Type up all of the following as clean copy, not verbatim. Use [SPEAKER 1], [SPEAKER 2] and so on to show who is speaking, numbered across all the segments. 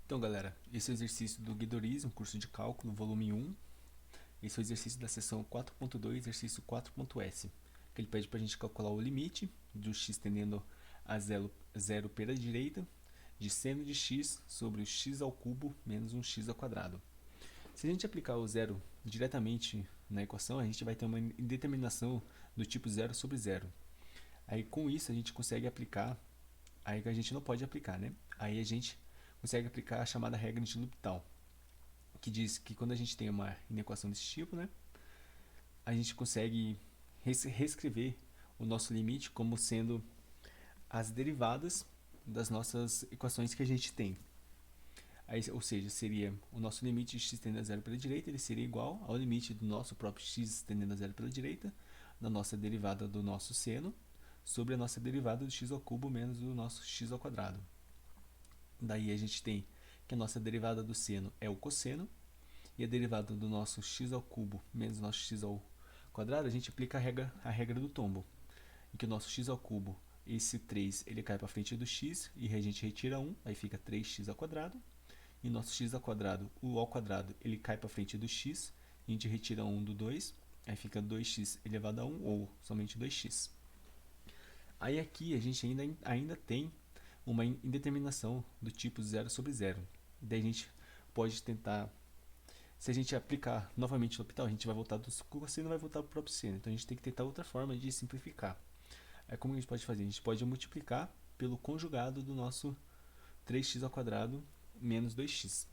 [SPEAKER 1] Então, galera, esse é o exercício do Guidorismo, curso de cálculo, volume 1. Esse é o exercício da seção 4.2, exercício 4.s, que ele pede para a gente calcular o limite do x tendendo a zero pela direita de seno de x sobre o x ao cubo menos um x ao quadrado. Se a gente aplicar o zero diretamente na equação, a gente vai ter uma indeterminação do tipo zero sobre zero. Aí com isso a gente consegue aplicar, aí a gente não pode aplicar, né? Aí a gente consegue aplicar a chamada regra de L'Hopital, que diz que quando a gente tem uma inequação desse tipo, né, a gente consegue reescrever o nosso limite como sendo as derivadas das nossas equações que a gente tem. Aí, ou seja, seria o nosso limite de x tendendo a zero pela direita, ele seria igual ao limite do nosso próprio x tendendo a zero pela direita, da nossa derivada do nosso seno, sobre a nossa derivada do x ao cubo menos o nosso x ao quadrado. Daí a gente tem que a nossa derivada do seno é o cosseno, e a derivada do nosso x ao cubo menos o nosso x ao quadrado, a gente aplica a regra do tombo, em que o nosso x ao cubo, esse 3, ele cai para frente do x, e a gente retira 1, aí fica 3x ao quadrado, e o nosso x ao quadrado, o ao quadrado, ele cai para frente do x, e a gente retira 1 do 2, aí fica 2x elevado a 1, ou somente 2x. Aí aqui a gente ainda tem uma indeterminação do tipo 0 sobre 0. Daí a gente pode tentar, se a gente aplicar novamente no L'Hopital, a gente vai voltar do cosseno e vai voltar para o próprio seno. Então a gente tem que tentar outra forma de simplificar. Aí como a gente pode fazer? A gente pode multiplicar pelo conjugado do nosso 3x ao quadrado menos 2x.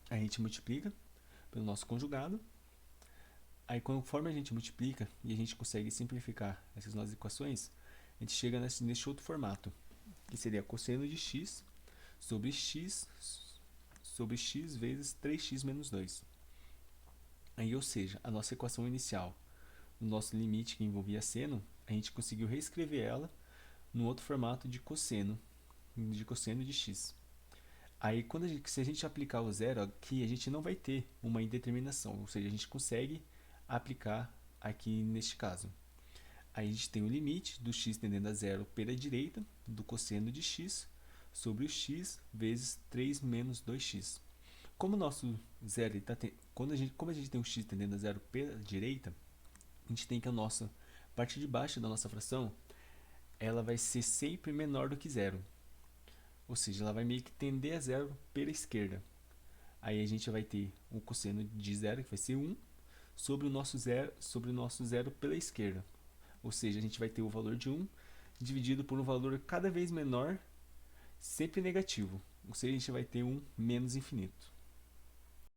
[SPEAKER 1] Aí a gente multiplica pelo nosso conjugado. Aí conforme a gente multiplica e a gente consegue simplificar essas nossas equações, a gente chega neste outro formato, que seria cosseno de x sobre x vezes 3x menos 2. Aí, ou seja, a nossa equação inicial, o nosso limite que envolvia seno, a gente conseguiu reescrever ela no outro formato de cosseno de x. Aí, se a gente aplicar o zero aqui, a gente não vai ter uma indeterminação, ou seja, a gente consegue aplicar aqui neste caso. Aí a gente tem o limite do x tendendo a zero pela direita do cosseno de x sobre o x vezes 3 menos 2x. Como o nosso zero como a gente tem o x tendendo a zero pela direita, a gente tem que a nossa parte de baixo da nossa fração ela vai ser sempre menor do que zero. Ou seja, ela vai meio que tender a zero pela esquerda. Aí a gente vai ter o cosseno de zero, que vai ser 1, sobre o nosso zero pela esquerda. Ou seja, a gente vai ter o valor de 1 dividido por um valor cada vez menor, sempre negativo. Ou seja, a gente vai ter um menos infinito.